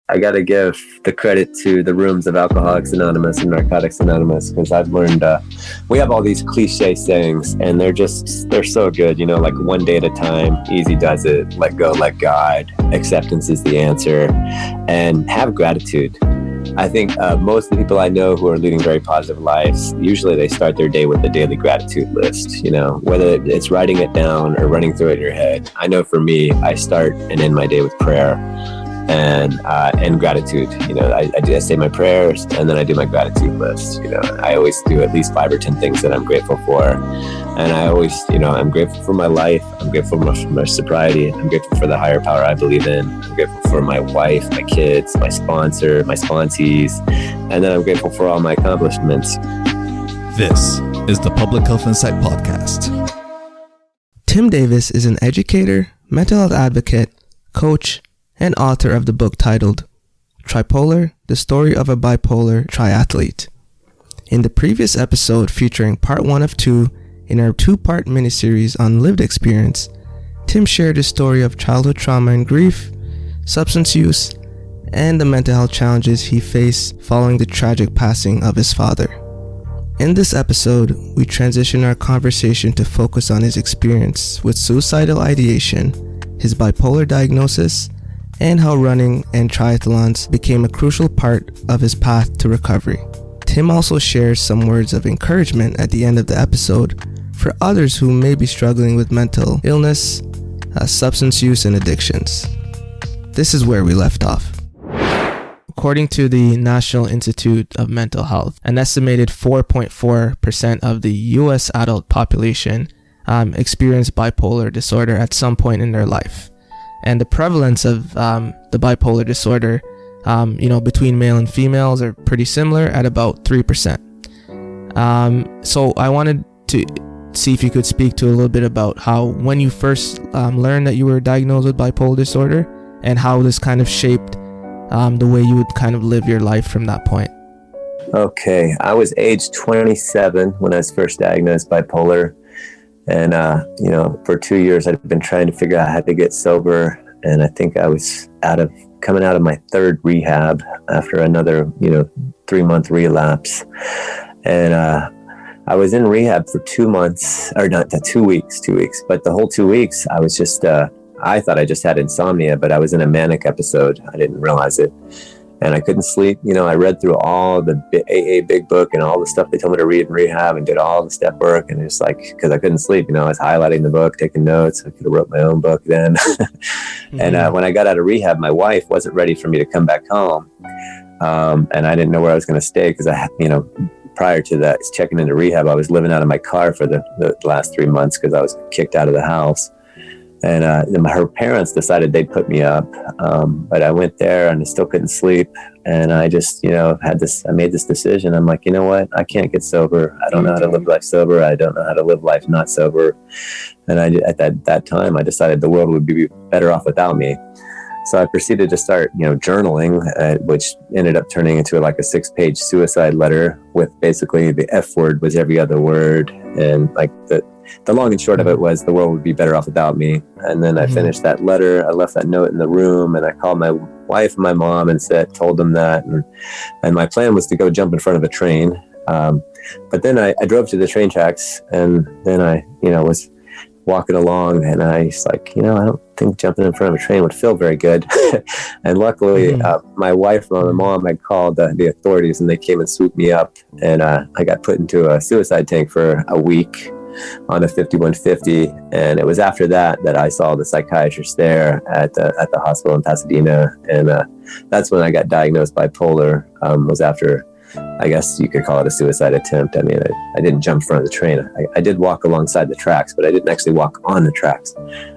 I got to give the credit to the rooms of Alcoholics Anonymous and Narcotics Anonymous, because I've learned we have all these cliche sayings, and they're so good. Like one day at a time, easy does it, let go, let God, acceptance is the answer, and have gratitude. I think most of the people I know who are leading very positive lives, usually they start their day with a daily gratitude list, whether it's writing it down or running through it in your head. I know for me, I start and end my day with prayer and gratitude. I say my prayers, and then I do my gratitude list. I always do at least 5 or 10 things that I'm grateful for. And I always, I'm grateful for my life. I'm grateful for my sobriety. I'm grateful for the higher power I believe in. I'm grateful for my wife, my kids, my sponsor, my sponsees. And then I'm grateful for all my accomplishments. This is the Public Health Insight Podcast. Tim Davis is an educator, mental health advocate, coach, and author of the book titled Tripolar, the Story of a Bipolar Triathlete. In the previous episode featuring part 1 of 2 in our 2-part miniseries on lived experience, Tim shared his story of childhood trauma and grief, substance use, and the mental health challenges he faced following the tragic passing of his father. In this episode, we transition our conversation to focus on his experience with suicidal ideation, his bipolar diagnosis, and how running and triathlons became a crucial part of his path to recovery. Tim also shares some words of encouragement at the end of the episode for others who may be struggling with mental illness, substance use, and addictions. This is where we left off. According to the National Institute of Mental Health, an estimated 4.4% of the U.S. adult population experience bipolar disorder at some point in their life. And the prevalence of the bipolar disorder, between male and females are pretty similar at about 3%. So I wanted to see if you could speak to a little bit about how when you first learned that you were diagnosed with bipolar disorder and how this kind of shaped the way you would kind of live your life from that point. Okay. I was age 27 when I was first diagnosed bipolar. And, for 2 years, I'd been trying to figure out how to get sober. And I think I was coming out of my 3rd rehab after another, 3-month relapse. And I was in rehab for 2 months, or not 2 weeks, but the whole 2 weeks, I was just, I thought I just had insomnia, but I was in a manic episode. I didn't realize it. And I couldn't sleep. I read through all the AA Big Book and all the stuff they told me to read in rehab and did all the step work. And it's like, because I couldn't sleep, I was highlighting the book, taking notes. I could have wrote my own book then. Mm-hmm. And when I got out of rehab, my wife wasn't ready for me to come back home. And I didn't know where I was going to stay because prior to that, checking into rehab, I was living out of my car for the last 3 months because I was kicked out of the house. And her parents decided they'd put me up. But I went there and I still couldn't sleep. And I just, I made this decision. I'm like, you know what? I can't get sober. I don't know how to live life sober. I don't know how to live life not sober. And at that time, I decided the world would be better off without me. So I proceeded to start, journaling, which ended up turning into like a 6-page suicide letter with basically the F word was every other word. And like the long and short of it was the world would be better off without me. And then I finished that letter. I left that note in the room and I called my wife and my mom and told them that. And my plan was to go jump in front of a train. But then I drove to the train tracks and then I, was walking along and I was like, I don't think jumping in front of a train would feel very good. And luckily, my wife and my mom had called the authorities and they came and swooped me up. And I got put into a suicide tank for a week on a 5150. And it was after that I saw the psychiatrist there at the hospital in Pasadena. And that's when I got diagnosed bipolar, was after, I guess you could call it a suicide attempt. I mean, I didn't jump in front of the train. I did walk alongside the tracks, but I didn't actually walk on the tracks.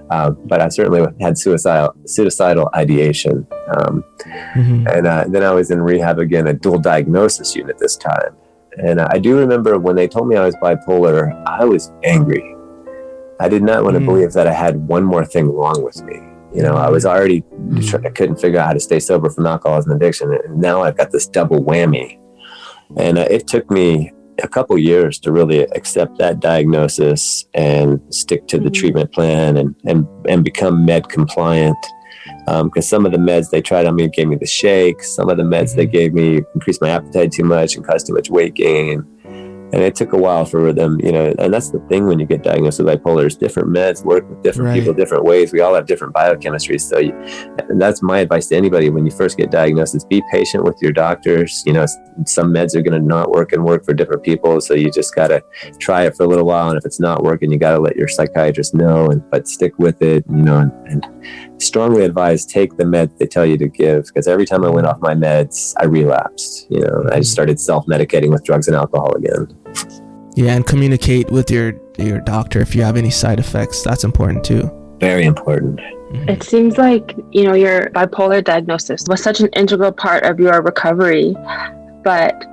But I certainly had suicidal ideation. And then I was in rehab again, a dual diagnosis unit this time. And I do remember when they told me I was bipolar, I was angry. I did not want to believe that I had one more thing wrong with me. I was already, I couldn't figure out how to stay sober from alcoholism and addiction. And now I've got this double whammy. And it took me a couple years to really accept that diagnosis and stick to the treatment plan and become med compliant. because some of the meds they tried on me gave me the shakes. Some of the meds they gave me increased my appetite too much and caused too much weight gain. And it took a while for them, and that's the thing when you get diagnosed with bipolar, is different meds work with different people different ways. We all have different biochemistries. So and that's my advice to anybody when you first get diagnosed, is be patient with your doctors. Some meds are going to not work and work for different people. So you just got to try it for a little while. And if it's not working, you got to let your psychiatrist know, but stick with it, and strongly advise, take the meds they tell you to give. Because every time I went off my meds, I relapsed, I just started self-medicating with drugs and alcohol again. Yeah, and communicate with your doctor if you have any side effects. That's important too. Very important. It seems like, your bipolar diagnosis was such an integral part of your recovery, but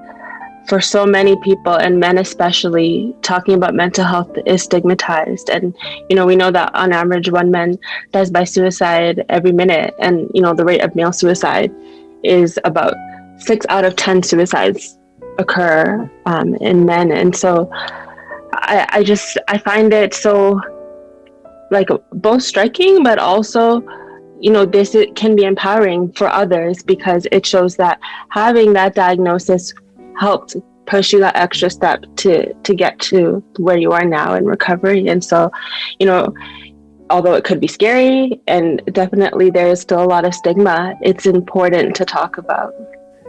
for so many people, and men especially, talking about mental health is stigmatized. And, we know that on average, one man dies by suicide every minute. And, the rate of male suicide is about 6 out of 10 suicides occur in men. And so I find it so both striking, but also it can be empowering for others, because it shows that having that diagnosis helped push you that extra step to get to where you are now in recovery. And so although it could be scary, and definitely there is still a lot of stigma, it's important to talk about.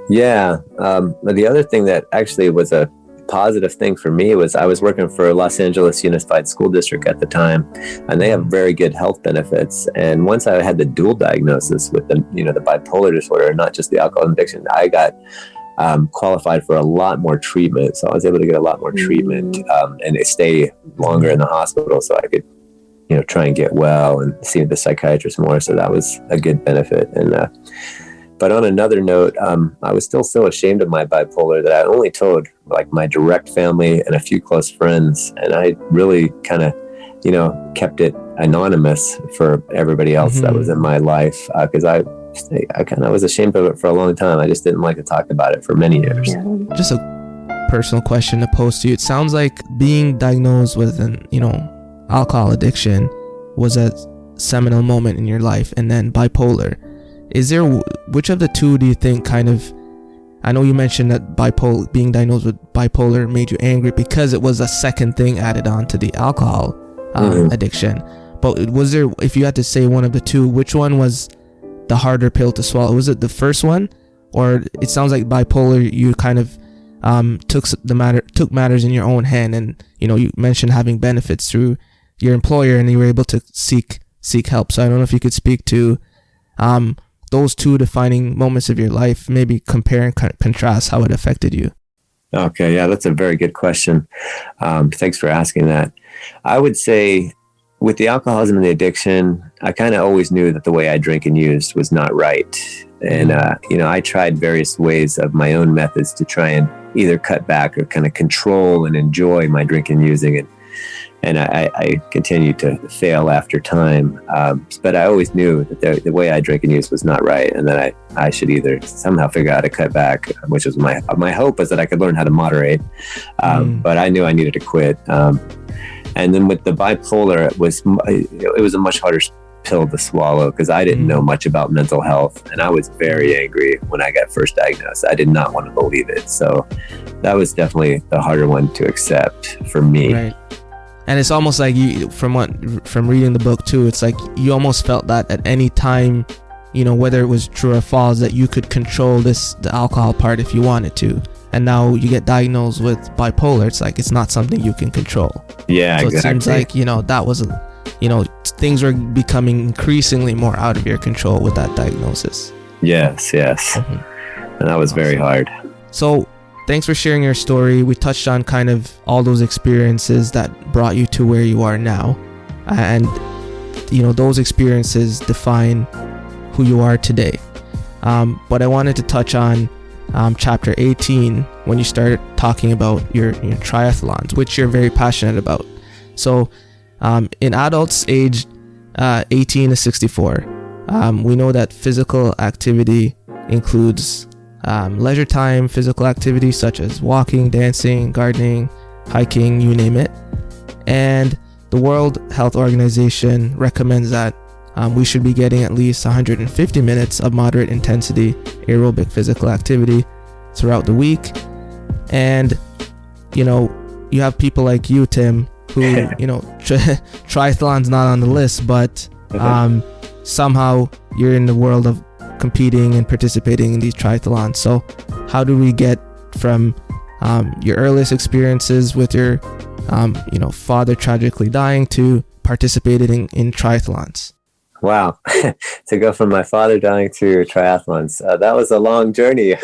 Yeah. The other thing that actually was a positive thing for me was I was working for Los Angeles Unified School District at the time, and they have very good health benefits. And once I had the dual diagnosis with the bipolar disorder, not just the alcohol addiction, I got qualified for a lot more treatment. So I was able to get a lot more treatment and stay longer in the hospital, so I could try and get well and see the psychiatrist more. So that was a good benefit. And but on another note, I was still so ashamed of my bipolar that I only told my direct family and a few close friends. And I really kind of, kept it anonymous for everybody else that was in my life, because I kind of was ashamed of it for a long time. I just didn't like to talk about it for many years. Yeah. Just a personal question to pose to you. It sounds like being diagnosed with an, alcohol addiction was a seminal moment in your life, and then bipolar. Which of the two do you think I know you mentioned that being diagnosed with bipolar made you angry because it was a second thing added on to the alcohol addiction. But if you had to say one of the two, which one was the harder pill to swallow? Was it the first one? Or it sounds like bipolar, you kind of took matters in your own hand, and you mentioned having benefits through your employer, and you were able to seek help. So I don't know if you could speak to those two defining moments of your life, maybe compare and contrast how it affected you. Okay, yeah, that's a very good question. Thanks for asking that. I would say with the alcoholism and the addiction, I kind of always knew that the way I drank and used was not right. And, I tried various ways of my own methods to try and either cut back or kind of control and enjoy my drinking and using. And I continued to fail after time. But I always knew that the way I drank and used was not right, and that I should either somehow figure out how to cut back, which was my hope, was that I could learn how to moderate. But I knew I needed to quit. And then with the bipolar, it was a much harder pill to swallow, because I didn't know much about mental health, and I was very angry when I got first diagnosed. I did not want to believe it. So that was definitely the harder one to accept for me. Right. And it's almost like from reading the book too, it's like you almost felt that at any time, whether it was true or false, that you could control the alcohol part if you wanted to. And now you get diagnosed with bipolar. It's like it's not something you can control. Yeah, so exactly. It seems like that was things were becoming increasingly more out of your control with that diagnosis. Yes. And that was very hard. So thanks for sharing your story. We touched on kind of all those experiences that brought you to where you are now. And, those experiences define who you are today. But I wanted to touch on chapter 18, when you started talking about your triathlons, which you're very passionate about. So in adults aged 18 to 64, we know that physical activity includes leisure time, physical activity such as walking, dancing, gardening, hiking, you name it. And the World Health Organization recommends that we should be getting at least 150 minutes of moderate intensity aerobic physical activity throughout the week. And, you know, you have people like you, Tim, who, you know, triathlon's not on the list, but somehow you're in the world of competing and participating in these triathlons. So how do we get from your earliest experiences with your, you know, father tragically dying to participating in triathlons? Wow. To go from my father dying to triathlons, that was a long journey.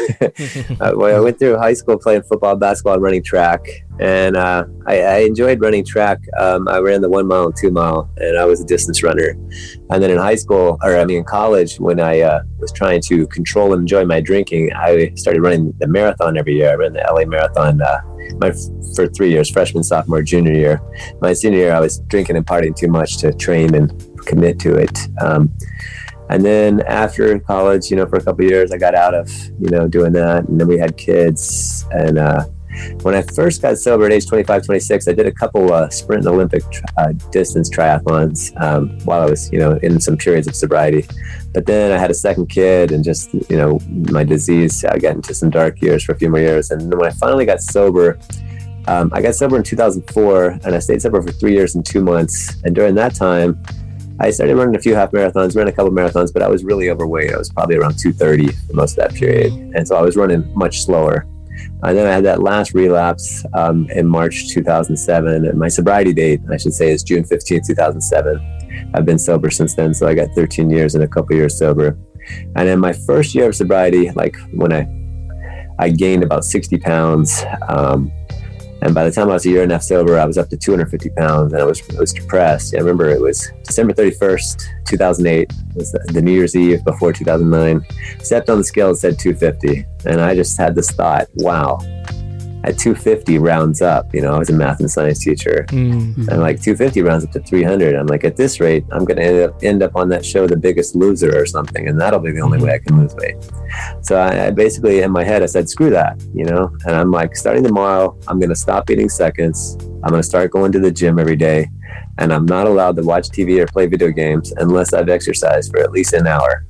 I went through high school playing football, basketball, running track, and I enjoyed running track. I ran the 1 mile and 2 mile, and I was a distance runner. And then in college, when I was trying to control and enjoy my drinking, I started running the marathon every year. I ran the LA Marathon for 3 years, freshman, sophomore, junior year. My senior year, I was drinking and partying too much to train and commit to it. And then after college, you know, for a couple of years, I got out of, you know, doing that. And then we had kids. And when I first got sober at age 25, 26, I did a couple sprint and Olympic distance triathlons while I was, you know, in some periods of sobriety. But then I had a second kid and just, you know, my disease, I got into some dark years for a few more years. And then when I finally got sober, I got sober in 2004, and I stayed sober for 3 years and 2 months. And during that time, I started running a few half marathons, ran a couple marathons, but I was really overweight. I was probably around 230 for most of that period. And so I was running much slower. And then I had that last relapse in March 2007. And my sobriety date, I should say, is June 15th, 2007. I've been sober since then. So I got 13 years and a couple years sober. And in my first year of sobriety, like when I gained about 60 pounds, and by the time I was a year and a half sober, I was up to 250 pounds, and I was depressed. I remember it was December 31st, 2008. It was the New Year's Eve before 2009. Stepped on the scale, it said 250. And I just had this thought, wow, at 250 rounds up. You know, I was a math and science teacher. Mm-hmm. And like 250 rounds up to 300. I'm like, at this rate, I'm going to end up on that show, The Biggest Loser or something. And that'll be the only way I can lose weight. So I basically, in my head, I said, screw that, you know? And I'm like, starting tomorrow, I'm going to stop eating seconds. I'm going to start going to the gym every day. And I'm not allowed to watch TV or play video games unless I've exercised for at least an hour.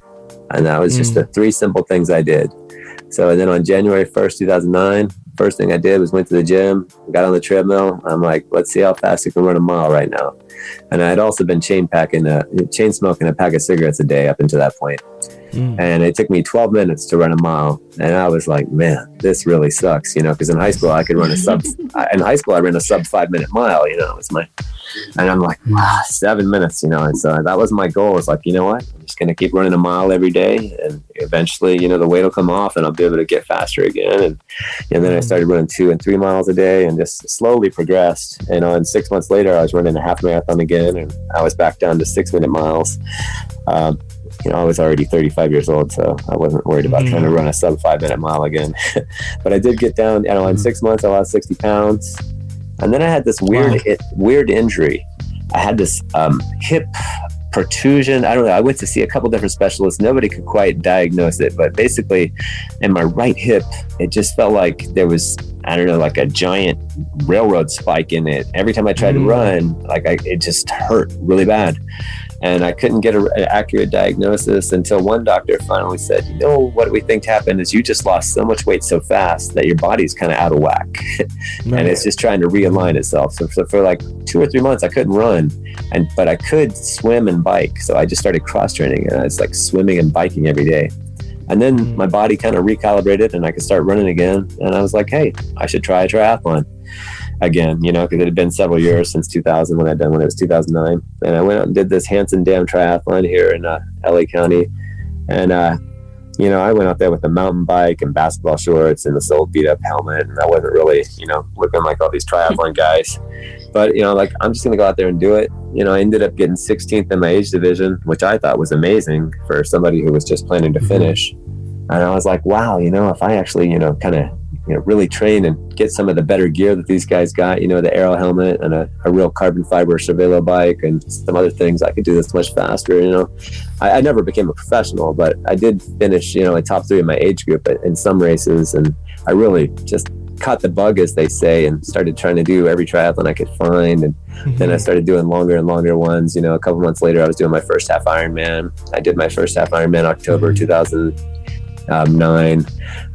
And that was just the three simple things I did. So then on January 1st, 2009, first thing I did was went to the gym, got on the treadmill. I'm like, let's see how fast I can run a mile right now. And I had also been chain smoking a pack of cigarettes a day up until that point. And it took me 12 minutes to run a mile. And I was like, man, this really sucks, you know, because in high school I ran a sub 5 minute mile, you know, and I'm like, wow, 7 minutes, you know. And so that was my goal. It's like, you know what, I'm just going to keep running a mile every day. And eventually, you know, the weight will come off and I'll be able to get faster again. And then I started running 2 and 3 miles a day and just slowly progressed. And on 6 months later, I was running a half marathon again. And I was back down to 6 minute miles. You know, I was already 35 years old, so I wasn't worried about trying to run a sub 5 minute mile again. But I did get down, you know, in 6 months, I lost 60 pounds. And then I had this weird injury. I had this hip protrusion. I don't know. I went to see a couple different specialists. Nobody could quite diagnose it. But basically, in my right hip, it just felt like there was, I don't know, like a giant railroad spike in it. Every time I tried to run, it just hurt really bad. And I couldn't get an accurate diagnosis until one doctor finally said, you know, what we think happened is you just lost so much weight so fast that your body's kind of out of whack. And it's just trying to realign itself. So for like 2 or 3 months, I couldn't run, but I could swim and bike. So I just started cross training, and I was like swimming and biking every day. And then my body kind of recalibrated and I could start running again. And I was like, hey, I should try a triathlon again, you know, because it had been several years since 2000 when it was 2009. And I went out and did this Hanson Dam triathlon here in LA County. And, you know, I went out there with a mountain bike and basketball shorts and this old beat up helmet. And I wasn't really, you know, looking like all these triathlon guys. But, you know, like, I'm just going to go out there and do it. You know, I ended up getting 16th in my age division, which I thought was amazing for somebody who was just planning to finish. And I was like, wow, you know, if I actually, you know, kind of, you know, really train and get some of the better gear that these guys got, you know, the aero helmet and a real carbon fiber Cervelo bike and some other things, I could do this much faster, you know. I never became a professional, but I did finish, you know, in top 3 in my age group in some races. And I really just caught the bug, as they say, and started trying to do every triathlon I could find. And then I started doing longer and longer ones. A couple months later, I was doing my first half Ironman. I did my first half Ironman October 2009.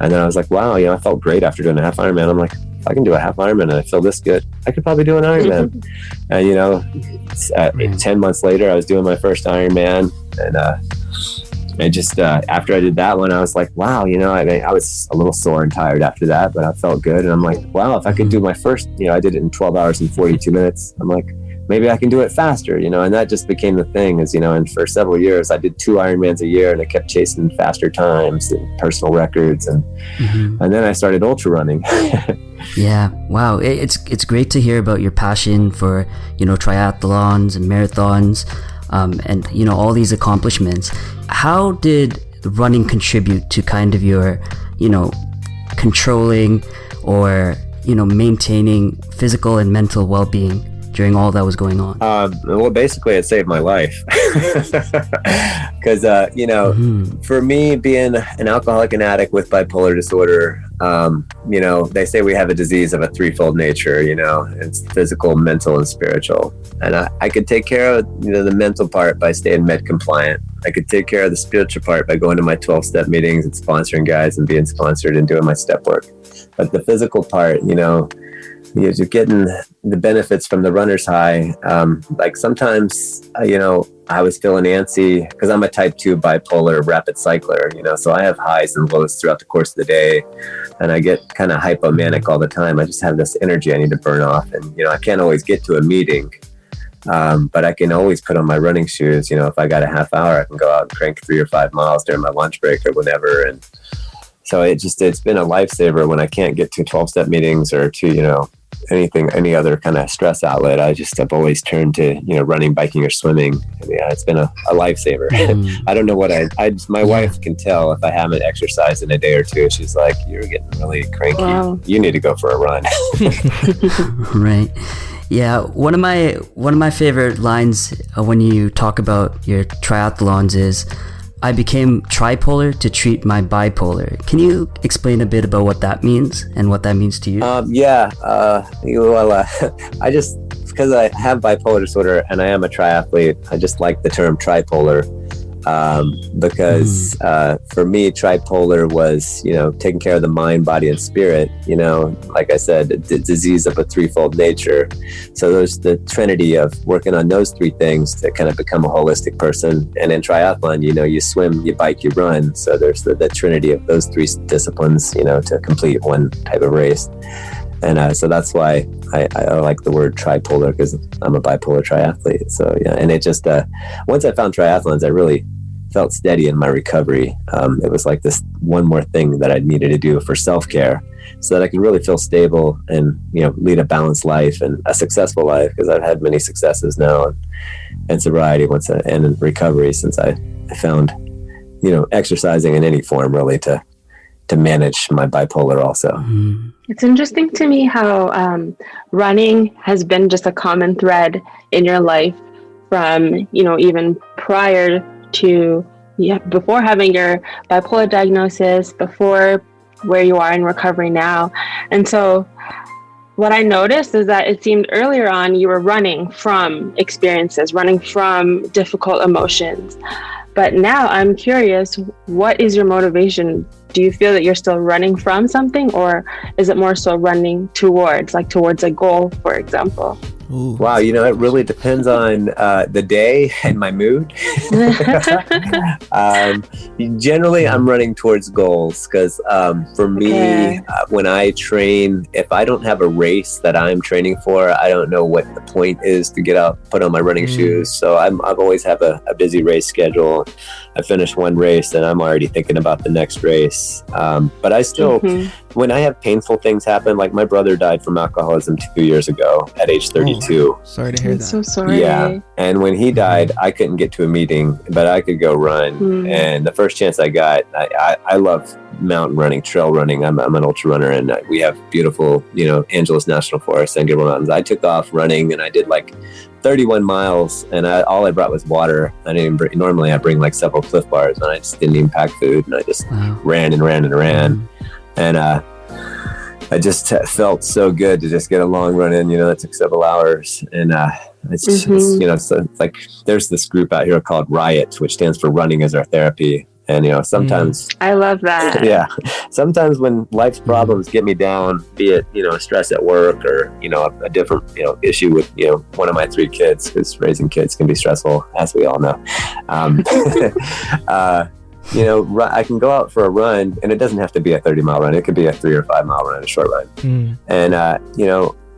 And then I was like, wow, I felt great after doing a half Ironman. I'm like, if I can do a half Ironman and I feel this good, I could probably do an Ironman. And 10 months later, I was doing my first Ironman, and I just after I did that one, I was like, wow, I was a little sore and tired after that, but I felt good. And I'm like, wow, if I could do my first, I did it in 12 hours and 42 minutes. I'm like, maybe I can do it faster, and that just became the thing. And for several years, I did 2 Ironmans a year, and I kept chasing faster times and personal records, and then I started ultra running. Yeah, wow, it's great to hear about your passion for triathlons and marathons, and all these accomplishments. How did running contribute to kind of your controlling or maintaining physical and mental well-being during all that was going on? Well, basically, it saved my life. Because, for me, being an alcoholic and addict with bipolar disorder, they say we have a disease of a threefold nature, it's physical, mental, and spiritual. And I could take care of, the mental part by staying med compliant. I could take care of the spiritual part by going to my 12-step meetings and sponsoring guys and being sponsored and doing my step work. But the physical part, you're getting the benefits from the runner's high. Like sometimes, I was feeling antsy because I'm a type 2 bipolar rapid cycler, so I have highs and lows throughout the course of the day, and I get kind of hypomanic all the time. I just have this energy I need to burn off, and, I can't always get to a meeting, but I can always put on my running shoes. If I got a half hour, I can go out and crank 3 or 5 miles during my lunch break or whenever. And so it's been a lifesaver when I can't get to 12-step meetings or to, any other kind of stress outlet. I've always turned to, running, biking, or swimming. And yeah, it's been a lifesaver. I don't know what my wife can tell if I haven't exercised in a day or two. She's like, you're getting really cranky. Wow. You need to go for a run. Right. Yeah. One of my favorite lines when you talk about your triathlons is, I became tripolar to treat my bipolar. Can you explain a bit about what that means and what that means to you? I just, because I have bipolar disorder and I am a triathlete, I just like the term tripolar. Because for me, tripolar was, taking care of the mind, body, and spirit, like I said, the disease of a threefold nature. So there's the trinity of working on those 3 things to kind of become a holistic person. And in triathlon, you swim, you bike, you run. So there's the trinity of those 3 disciplines, to complete one type of race. And so that's why I like the word tripolar, because I'm a bipolar triathlete. So yeah, and it just once I found triathlons, I really felt steady in my recovery. It was like this one more thing that I needed to do for self-care, so that I can really feel stable and lead a balanced life and a successful life. Because I've had many successes now and sobriety and in recovery since I found exercising in any form really to manage my bipolar also. It's interesting to me how running has been just a common thread in your life from, even prior to, before having your bipolar diagnosis, before where you are in recovery now. And so what I noticed is that it seemed earlier on you were running from experiences, running from difficult emotions. But now I'm curious, what is your motivation? Do you feel that you're still running from something, or is it more so running towards a goal, for example? Ooh. Wow, it really depends on the day and my mood. Generally, I'm running towards goals because for me, when I train, if I don't have a race that I'm training for, I don't know what the point is to get out, put on my running shoes. So I've always have a busy race schedule. I finish one race and I'm already thinking about the next race. But I still, when I have painful things happen, like my brother died from alcoholism 2 years ago at age 32. Sorry to hear that. So sorry. Yeah. And when he died, I couldn't get to a meeting, but I could go run. And the first chance I got, I love mountain running, trail running. I'm an ultra runner, and we have beautiful, Angeles National Forest, San Gabriel Mountains. I took off running and I did like 31 miles, and all I brought was water. Normally I bring like several Cliff Bars, and I just didn't even pack food, and I just ran and ran and ran. And I just felt so good to just get a long run in, that took several hours. And it's like there's this group out here called Riot, which stands for Running is Our Therapy. And, sometimes I love that. Yeah. Sometimes when life's problems get me down, be it, stress at work or, a different, issue with, one of my 3 kids, because raising kids can be stressful, as we all know. I can go out for a run, and it doesn't have to be a 30-mile run. It could be a 3 or 5 mile run, a short run. And,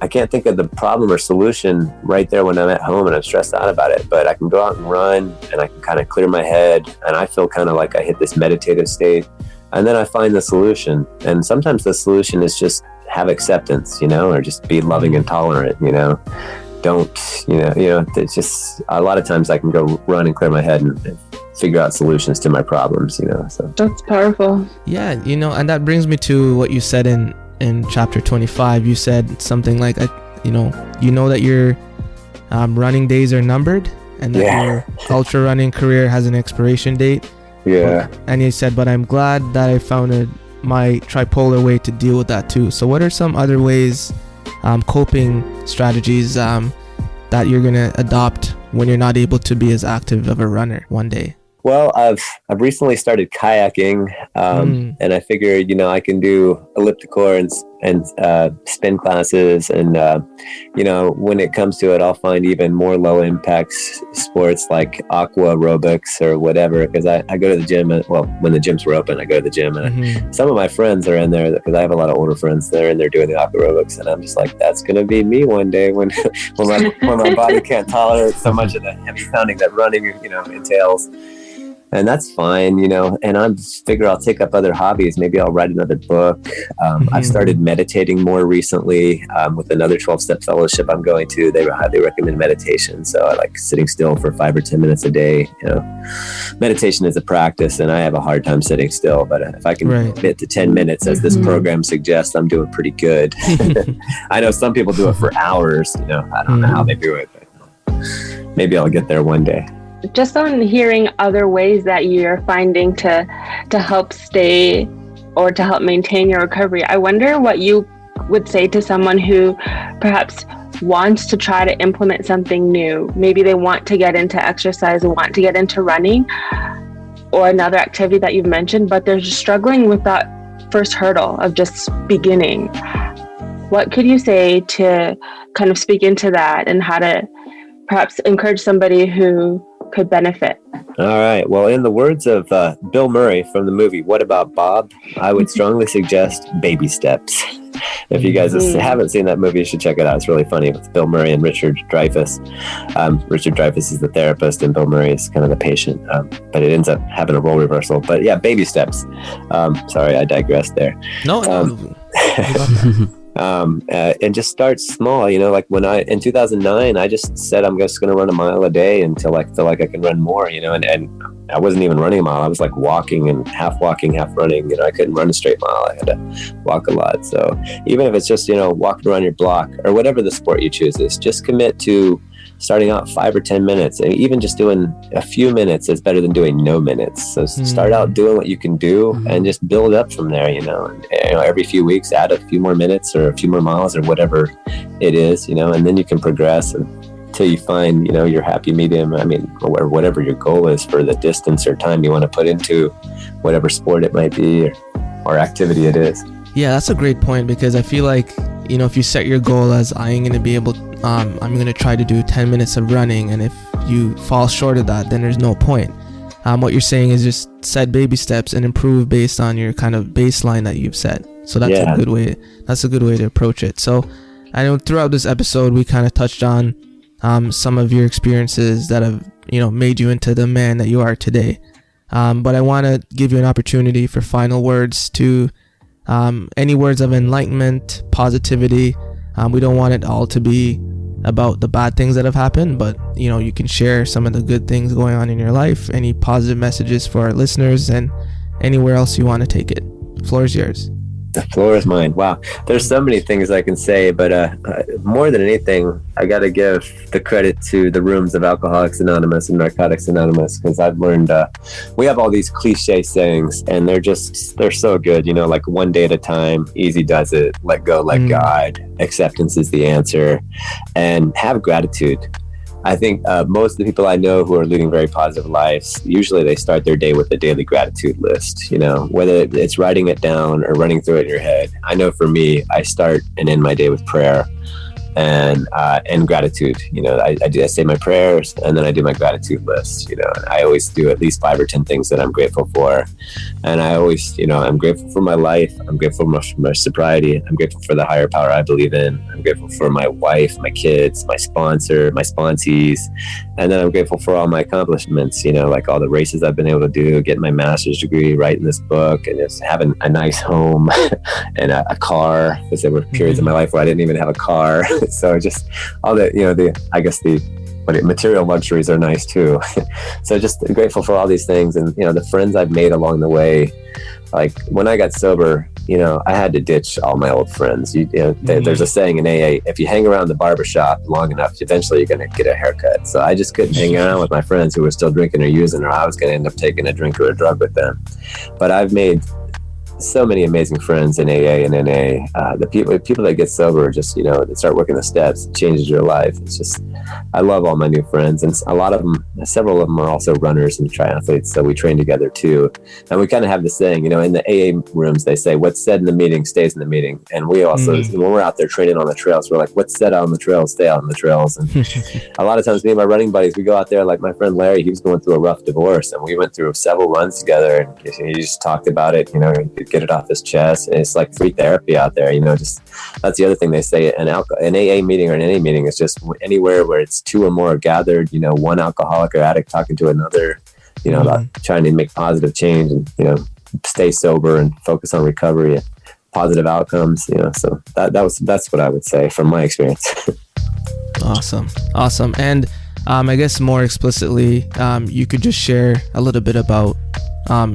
I can't think of the problem or solution right there when I'm at home and I'm stressed out about it, but I can go out and run and I can kind of clear my head, and I feel kind of like I hit this meditative state, and then I find the solution. And sometimes the solution is just have acceptance, or just be loving and tolerant, it's just a lot of times I can go run and clear my head and figure out solutions to my problems, so. That's powerful. Yeah, and that brings me to what you said in chapter 25. You said something like, that your running days are numbered, and that your ultra running career has an expiration date. Yeah. And you said, but I'm glad that I found my tripolar way to deal with that too. So what are some other ways, coping strategies that you're going to adopt when you're not able to be as active of a runner one day? Well, I've recently started kayaking, and I figured, I can do elliptical and spin classes, and when it comes to it, I'll find even more low impact sports like aqua aerobics or whatever. Because I go to the gym, when the gyms were open, I go to the gym, and some of my friends are in there because I have a lot of older friends. They're in there doing the aqua aerobics, and I'm just like, that's gonna be me one day when my body can't tolerate so much of the heavy pounding that running entails. And that's fine, and I figure I'll take up other hobbies. Maybe I'll write another book. I've started meditating more recently with another 12-step fellowship I'm going to. They highly recommend meditation. So I like sitting still for 5 or 10 minutes a day. Meditation is a practice, and I have a hard time sitting still. But if I can commit to 10 minutes, as this program suggests, I'm doing pretty good. I know some people do it for hours. I don't know how they do it, but maybe I'll get there one day. Just on hearing other ways that you're finding to help stay or to help maintain your recovery, I wonder what you would say to someone who perhaps wants to try to implement something new. Maybe they want to get into exercise, or want to get into running or another activity that you've mentioned, but they're just struggling with that first hurdle of just beginning. What could you say to kind of speak into that, and how to perhaps encourage somebody who could benefit? All right. Well, in the words of Bill Murray from the movie What About Bob, I would strongly suggest baby steps. If you guys haven't seen that movie, you should check it out. It's really funny, with Bill Murray and Richard Dreyfuss. Richard Dreyfuss is the therapist, and Bill Murray is kind of the patient, but it ends up having a role reversal. But yeah, baby steps. Sorry, I digressed there. And just start small, like when in 2009, I just said, I'm just going to run a mile a day until I feel like I can run more, and I wasn't even running a mile. I was like walking, half running. I couldn't run a straight mile. I had to walk a lot. So even if it's just, walking around your block or whatever the sport you choose is, just commit to starting out 5 or 10 minutes, and even just doing a few minutes is better than doing no minutes. So start out doing what you can do and just build up from there, and every few weeks add a few more minutes or a few more miles or whatever it is, and then you can progress until you find, your happy medium. Or whatever your goal is for the distance or time you want to put into whatever sport it might be or activity it is. Yeah, that's a great point, because I feel like, if you set your goal as I'm going to be able, I'm going to try to do 10 minutes of running, and if you fall short of that, then there's no point. What you're saying is just set baby steps and improve based on your kind of baseline that you've set. So that's a good way. That's a good way to approach it. So I know throughout this episode, we kind of touched on some of your experiences that have, made you into the man that you are today. But I want to give you an opportunity for final words to any words of enlightenment, positivity. We don't want it all to be about the bad things that have happened, but you can share some of the good things going on in your life, any positive messages for our listeners, and anywhere else you want to take it. The floor is yours. The floor is mine. Wow. There's so many things I can say, but more than anything, I got to give the credit to the rooms of Alcoholics Anonymous and Narcotics Anonymous, because I've learned we have all these cliche sayings, and they're so good. You know, like one day at a time, easy does it, let go, let God, acceptance is the answer, and have gratitude. I think most of the people I know who are leading very positive lives, usually they start their day with a daily gratitude list, you know, whether it's writing it down or running through it in your head. I know for me, I start and end my day with prayer and gratitude. You know, I say my prayers, and then I do my gratitude list. You know, and I always do at least 5 or 10 things that I'm grateful for. And I always, you know, I'm grateful for my life. I'm grateful for my sobriety. I'm grateful for the higher power I believe in. I'm grateful for my wife, my kids, my sponsor, my sponsees. And then I'm grateful for all my accomplishments, you know, like all the races I've been able to do, getting my master's degree, writing this book, and just having a nice home and a car, because there were periods in my life where I didn't even have a car. So just all the, you know, material luxuries are nice too. So just grateful for all these things, and, you know, the friends I've made along the way. Like when I got sober, you know, I had to ditch all my old friends. There's a saying in AA, if you hang around the barbershop long enough, eventually you're going to get a haircut. So I just couldn't hang around with my friends who were still drinking or using, or I was going to end up taking a drink or a drug with them. But I've made so many amazing friends in AA and NA. The people that get sober are just, you know, that start working the steps, it changes your life. It's just, I love all my new friends, and several of them are also runners and triathletes, so we train together too. And we kind of have this saying, you know, in the AA rooms, they say what's said in the meeting stays in the meeting. And we also, when we're out there training on the trails, we're like, what's said on the trails, stay out on the trails. And a lot of times me and my running buddies, we go out there, like my friend Larry, he was going through a rough divorce, and we went through several runs together, and he just talked about it, you know, get it off his chest, and it's like free therapy out there, you know. Just that's the other thing they say, an AA meeting or an NA meeting is just anywhere where it's 2 or more gathered, you know, one alcoholic or addict talking to another, you know, about trying to make positive change and, you know, stay sober and focus on recovery and positive outcomes, you know. So that's what I would say from my experience. Awesome. And I guess more explicitly, you could just share a little bit about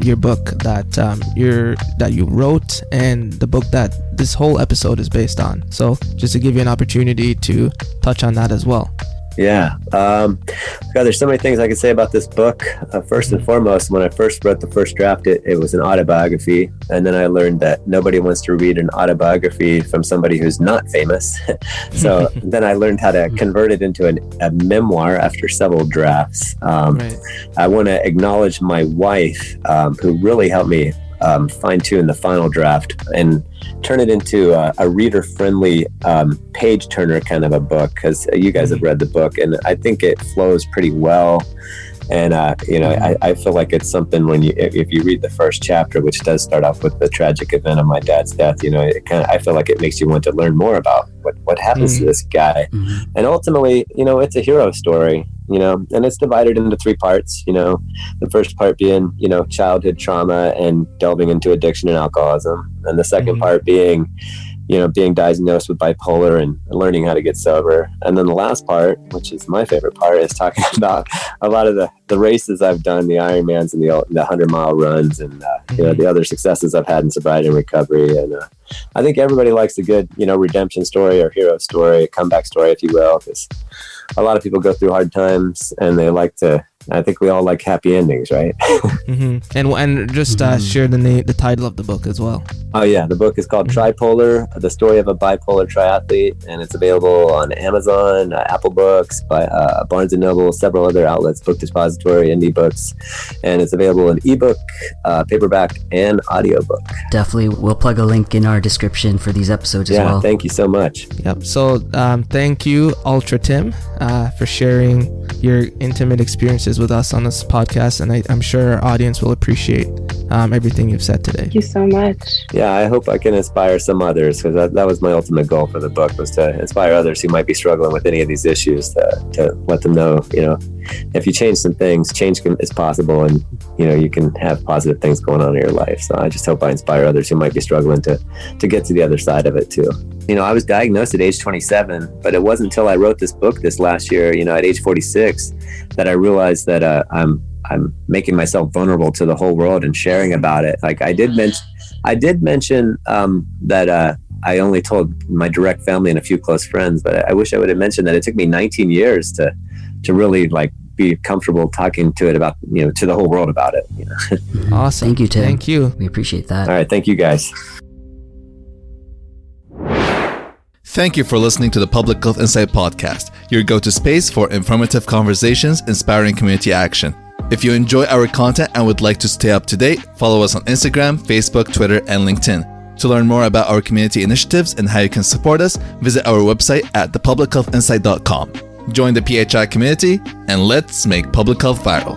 your book that you wrote, and the book that this whole episode is based on. So just to give you an opportunity to touch on that as well. Yeah. God, there's so many things I could say about this book. First and foremost, when I first wrote the first draft, it was an autobiography. And then I learned that nobody wants to read an autobiography from somebody who's not famous. So then I learned how to convert it into a memoir after several drafts. Right. I want to acknowledge my wife, who really helped me fine-tune the final draft and turn it into a reader-friendly page-turner kind of a book, because you guys have read the book, and I think it flows pretty well. And you know, I feel like it's something if you read the first chapter, which does start off with the tragic event of my dad's death, you know, I feel like it makes you want to learn more about what happens to this guy. And ultimately, you know, it's a hero story, you know, and it's divided into 3 parts, you know, the first part being, you know, childhood trauma and delving into addiction and alcoholism. And the second part being, you know, being diagnosed with bipolar and learning how to get sober. And then the last part, which is my favorite part, is talking about a lot of the races I've done, the Ironmans and the 100-mile runs, and you know, the other successes I've had in sobriety and recovery. And I think everybody likes a good, you know, redemption story or hero story, a comeback story, if you will, because a lot of people go through hard times, and they like to. I think we all like happy endings, right? And just share the title of the book as well. Oh yeah, the book is called Tripolar: The Story of a Bipolar Triathlete, and it's available on Amazon, Apple Books, by Barnes and Noble, several other outlets, Book Depository, Indie Books, and it's available in ebook, paperback, and audiobook. Definitely, we'll plug a link in our description for these episodes as well. Yeah, thank you so much. Yep. So thank you, Ultra Tim, for sharing your intimate experiences with us on this podcast, and I'm sure our audience will appreciate everything you've said today. Thank you so much. Yeah, I hope I can inspire some others, because that was my ultimate goal for the book, was to inspire others who might be struggling with any of these issues, to let them know, you know, if you change some things, change is possible, and you know, you can have positive things going on in your life. So I just hope I inspire others who might be struggling to get to the other side of it too. You know, I was diagnosed at age 27, but it wasn't until I wrote this book this last year, you know, at age 46, that I realized that I'm making myself vulnerable to the whole world and sharing about it. Like I did I did mention that I only told my direct family and a few close friends, but I wish I would have mentioned that it took me 19 years to really like be comfortable talking to it about, to the whole world about it. Awesome. Thank you, Tim. Thank you. We appreciate that. All right. Thank you, guys. Thank you for listening to the Public Health Insight Podcast, your go-to space for informative conversations, inspiring community action. If you enjoy our content and would like to stay up to date, follow us on Instagram, Facebook, Twitter, and LinkedIn. To learn more about our community initiatives and how you can support us, visit our website at thepublichealthinsight.com. Join the PHI community, and let's make public health viral.